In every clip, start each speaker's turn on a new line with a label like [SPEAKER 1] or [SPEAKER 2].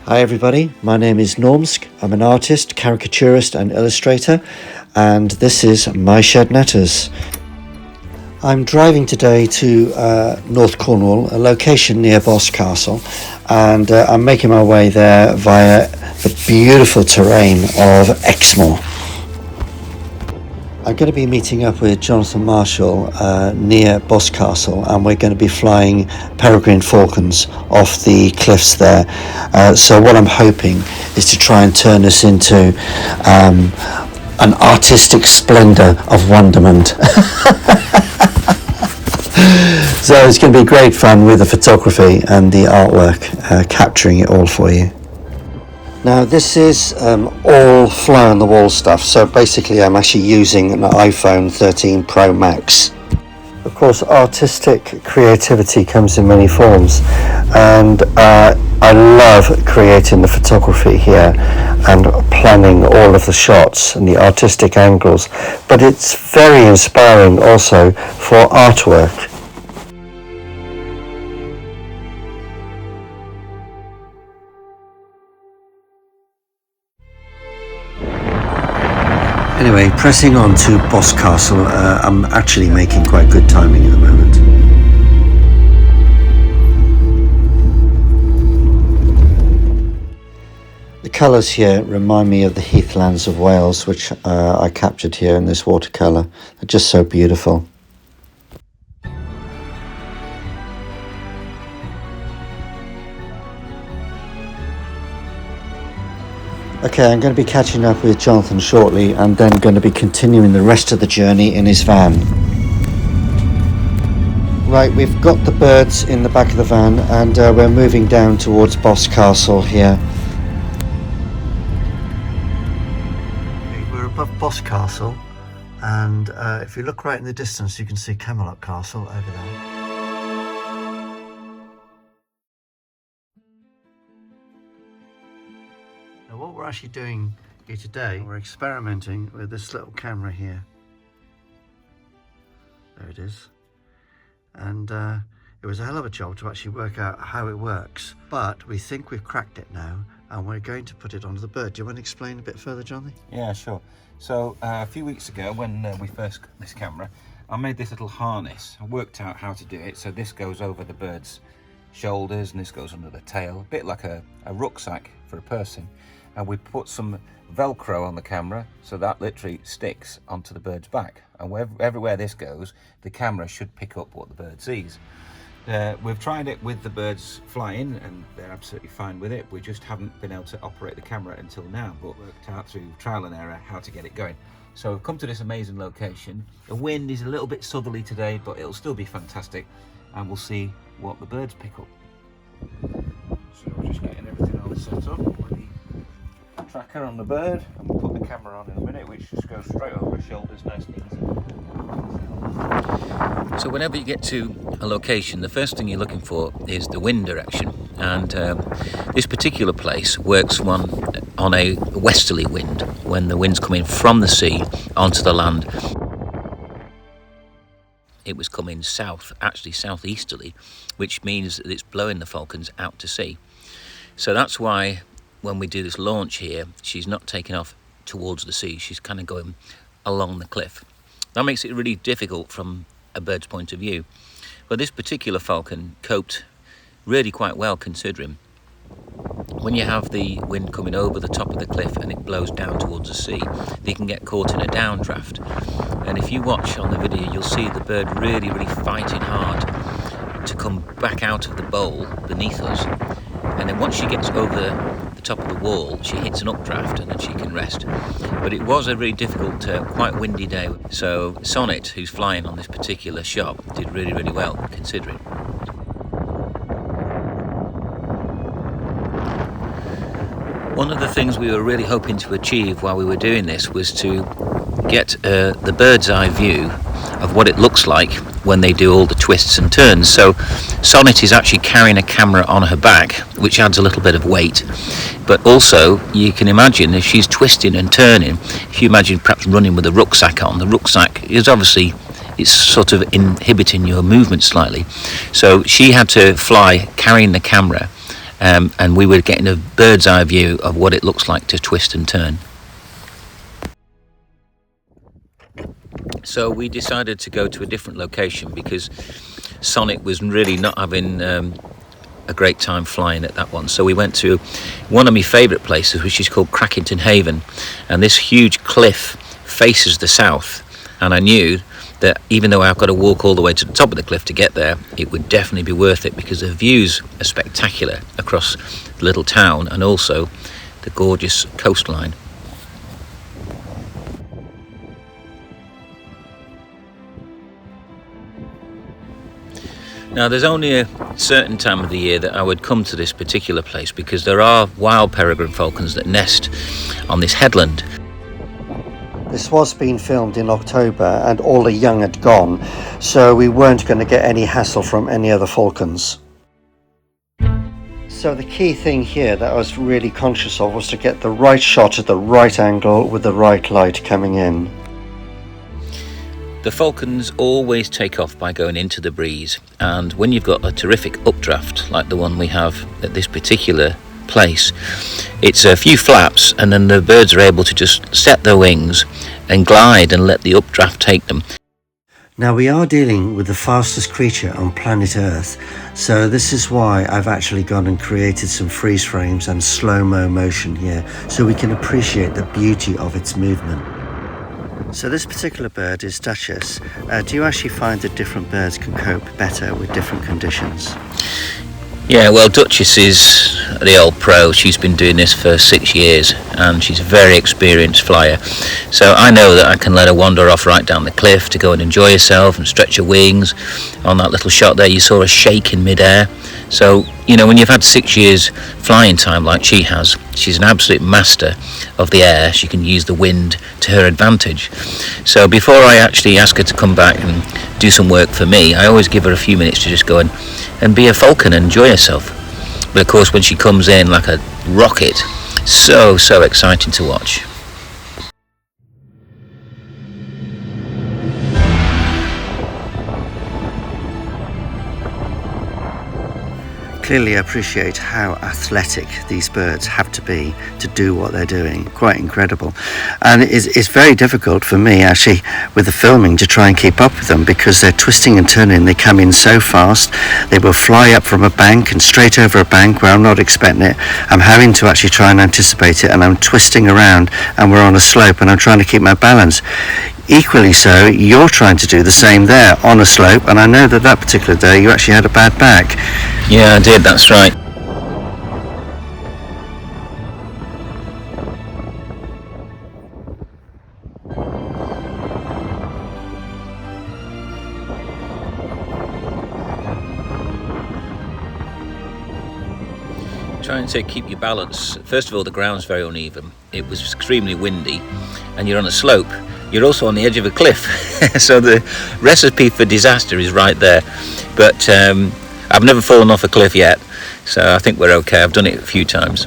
[SPEAKER 1] Hi everybody, my name is Normsk. I'm an artist, caricaturist and illustrator, and this is My Shed Netters. I'm driving today to North Cornwall, a location near Boscastle, and I'm making my way there via the beautiful terrain of Exmoor. I'm going to be meeting up with Jonathan Marshall near Boscastle, and we're going to be flying peregrine falcons off the cliffs there. So what I'm hoping is to try and turn this into an artistic splendour of wonderment. So it's going to be great fun with the photography and the artwork, capturing it all for you. Now this is all fly on the wall stuff, so basically I'm actually using an iPhone 13 Pro Max. Of course, artistic creativity comes in many forms, and I love creating the photography here and planning all of the shots and the artistic angles, but it's very inspiring also for artwork. Anyway, pressing on to Boscastle, I'm actually making quite good timing at the moment. The colours here remind me of the heathlands of Wales, which I captured here in this watercolour. They're just so beautiful. Okay, I'm going to be catching up with Jonathan shortly and then going to be continuing the rest of the journey in his van. Right, we've got the birds in the back of the van and we're moving down towards Boscastle here. We're above Boscastle, and if you look right in the distance you can see Camelot Castle over there. What we're actually doing here today, we're experimenting with this little camera here. There it is. And it was a hell of a job to actually work out how it works. But we think we've cracked it now, and we're going to put it onto the bird. Do you want to explain a bit further, Johnny?
[SPEAKER 2] Yeah, sure. So a few weeks ago when we first got this camera, I made this little harness. I worked out how to do it. So this goes over the bird's shoulders and this goes under the tail, a bit like a rucksack for a person. And we put some Velcro on the camera, so that literally sticks onto the bird's back. And everywhere this goes, the camera should pick up what the bird sees. We've tried it with the birds flying, and they're absolutely fine with it. We just haven't been able to operate the camera until now, but worked out through trial and error how to get it going. So we've come to this amazing location. The wind is a little bit southerly today, but it'll still be fantastic, and we'll see what the birds pick up. So we're just getting everything all set up. Tracker on the bird, and we'll put the camera on in a minute, which just goes straight over his shoulders, nice and easy. So whenever you get to a location, the first thing you're looking for is the wind direction, and this particular place works on a westerly wind, when the wind's coming from the sea onto the land. It was coming south, actually southeasterly, which means that it's blowing the falcons out to sea. So that's why when we do this launch here, she's not taking off towards the sea, she's kind of going along the cliff. That makes it really difficult from a bird's point of view. But this particular falcon coped really quite well, considering when you have the wind coming over the top of the cliff and it blows down towards the sea, they can get caught in a downdraft. And if you watch on the video, you'll see the bird really fighting hard to come back out of the bowl beneath us. And then once she gets over the top of the wall, she hits an updraft and then she can rest. But it was a really difficult, quite windy day. So Sonnet, who's flying on this particular shot, did really well, considering. One of the things we were really hoping to achieve while we were doing this was to get the bird's eye view of what it looks like when they do all the twists and turns. So Sonnet is actually carrying a camera on her back, which adds a little bit of weight, but also you can imagine if she's twisting and turning, if you imagine perhaps running with a rucksack on, the rucksack is obviously, it's sort of inhibiting your movement slightly. So she had to fly carrying the camera and we were getting a bird's eye view of what it looks like to twist and turn. So we decided to go to a different location because Sonic was really not having a great time flying at that one. So we went to one of my favourite places, which is called Crackington Haven, and this huge cliff faces the south, and I knew that even though I've got to walk all the way to the top of the cliff to get there, it would definitely be worth it because the views are spectacular across the little town and also the gorgeous coastline. Now there's only a certain time of the year that I would come to this particular place because there are wild peregrine falcons that nest on this headland.
[SPEAKER 1] This was being filmed in October and all the young had gone, so we weren't going to get any hassle from any other falcons. So the key thing here that I was really conscious of was to get the right shot at the right angle with the right light coming in.
[SPEAKER 2] The falcons always take off by going into the breeze, and when you've got a terrific updraft like the one we have at this particular place, it's a few flaps and then the birds are able to just set their wings and glide and let the updraft take them.
[SPEAKER 1] Now we are dealing with the fastest creature on planet Earth, so this is why I've actually gone and created some freeze frames and slow-mo motion here so we can appreciate the beauty of its movement. So this particular bird is Duchess. Do you actually find that different birds can cope better with different conditions?
[SPEAKER 2] Yeah, well, Duchess is the old pro. She's been doing this for 6 years and she's a very experienced flyer. So I know that I can let her wander off right down the cliff to go and enjoy herself and stretch her wings. On that little shot there, you saw her shake in midair. So, you know, when you've had 6 years flying time like she has, she's an absolute master of the air. She can use the wind to her advantage. So before I actually ask her to come back and do some work for me, I always give her a few minutes to just go and be a falcon and enjoy herself. But of course when she comes in like a rocket, so exciting to watch.
[SPEAKER 1] Clearly I appreciate how athletic these birds have to be to do what they're doing. Quite incredible. And it's very difficult for me actually with the filming to try and keep up with them because they're twisting and turning. They come in so fast. They will fly up from a bank and straight over a bank where I'm not expecting it. I'm having to actually try and anticipate it, and I'm twisting around and we're on a slope and I'm trying to keep my balance. Equally so, you're trying to do the same there on a slope, and I know that particular day you actually had a bad back.
[SPEAKER 2] Yeah, I did, that's right. Trying to keep your balance. First of all, the ground's very uneven. It was extremely windy and you're on a slope. You're also on the edge of a cliff. So the recipe for disaster is right there. But I've never fallen off a cliff yet, so I think we're okay. I've done it a few times.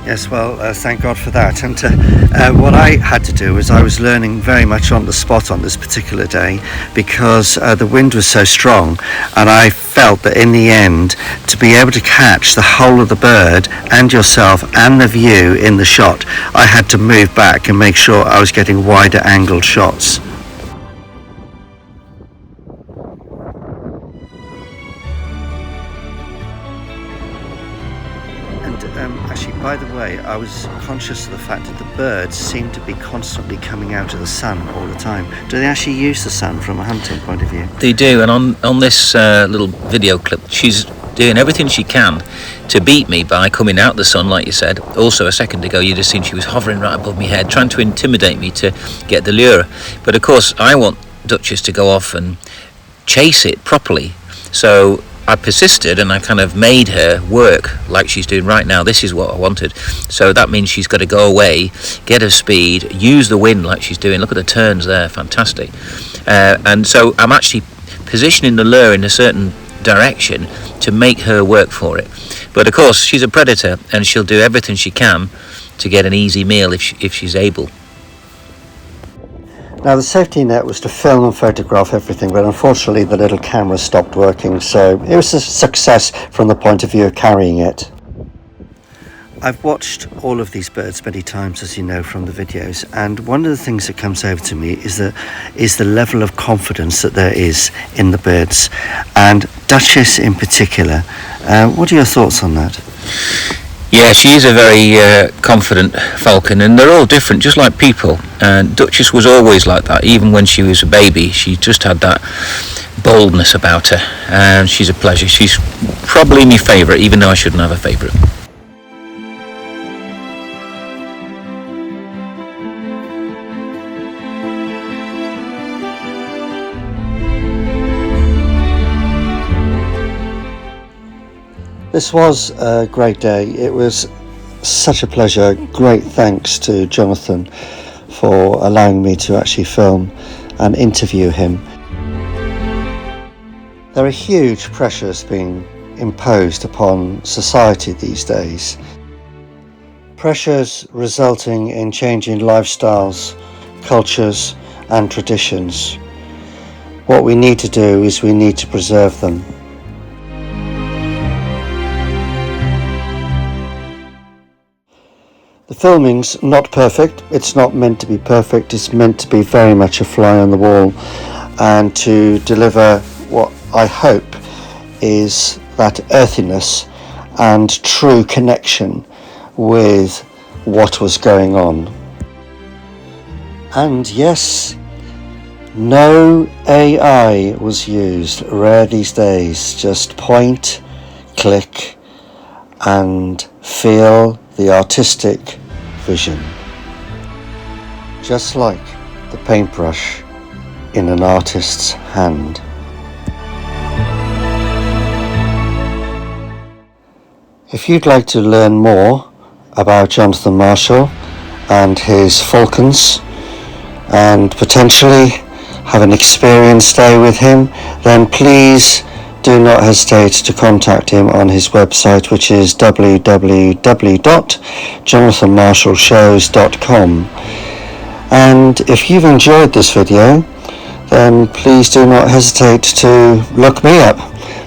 [SPEAKER 1] Yes, well, thank God for that. And what I had to do was I was learning very much on the spot on this particular day because the wind was so strong, and I felt that in the end, to be able to catch the whole of the bird and yourself and the view in the shot, I had to move back and make sure I was getting wider angled shots. Actually, by the way, I was conscious of the fact that the birds seem to be constantly coming out of the sun all the time. Do they actually use the sun from a hunting point of view?
[SPEAKER 2] They do, and on this little video clip, she's doing everything she can to beat me by coming out the sun, like you said. Also, a second ago, you just seen she was hovering right above my head, trying to intimidate me to get the lure. But of course, I want Duchess to go off and chase it properly. So I persisted and I kind of made her work like she's doing right now. This is what I wanted. So that means she's got to go away, get her speed, use the wind like she's doing. Look at the turns there, fantastic. And so I'm actually positioning the lure in a certain direction to make her work for it. But of course, she's a predator and she'll do everything she can to get an easy meal if she's able.
[SPEAKER 1] Now the safety net was to film and photograph everything, but unfortunately the little camera stopped working, so it was a success from the point of view of carrying it. I've watched all of these birds many times, as you know from the videos, and one of the things that comes over to me is the level of confidence that there is in the birds, and Duchess in particular. What are your thoughts on that?
[SPEAKER 2] Yeah, she is a very confident falcon, and they're all different, just like people. And Duchess was always like that, even when she was a baby. She just had that boldness about her, and she's a pleasure. She's probably my favourite, even though I shouldn't have a favourite.
[SPEAKER 1] This was a great day. It was such a pleasure. Great thanks to Jonathan for allowing me to actually film and interview him. There are huge pressures being imposed upon society these days. Pressures resulting in changing lifestyles, cultures and traditions. What we need to do is we need to preserve them. The filming's not perfect. It's not meant to be perfect. It's meant to be very much a fly on the wall and to deliver what I hope is that earthiness and true connection with what was going on. And yes, no AI was used. Rare these days. Just point, click and feel the artistic vision, just like the paintbrush in an artist's hand. If you'd like to learn more about Jonathan Marshall and his falcons and potentially have an experience day with him, then please do not hesitate to contact him on his website, which is www.jonathanmarshallshows.com. And if you've enjoyed this video, then please do not hesitate to look me up,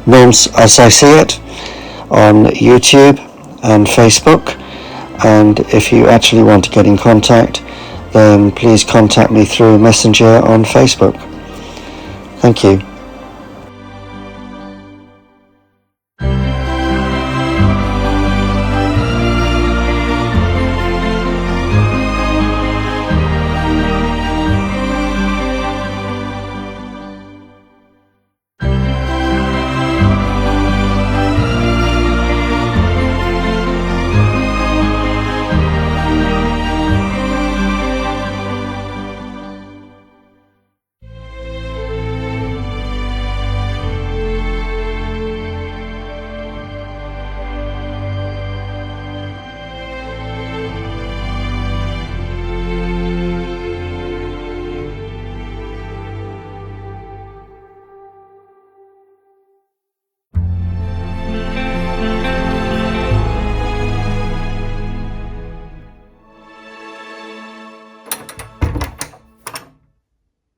[SPEAKER 1] Norms As I See It, on YouTube and Facebook. And if you actually want to get in contact, then please contact me through Messenger on Facebook. Thank you.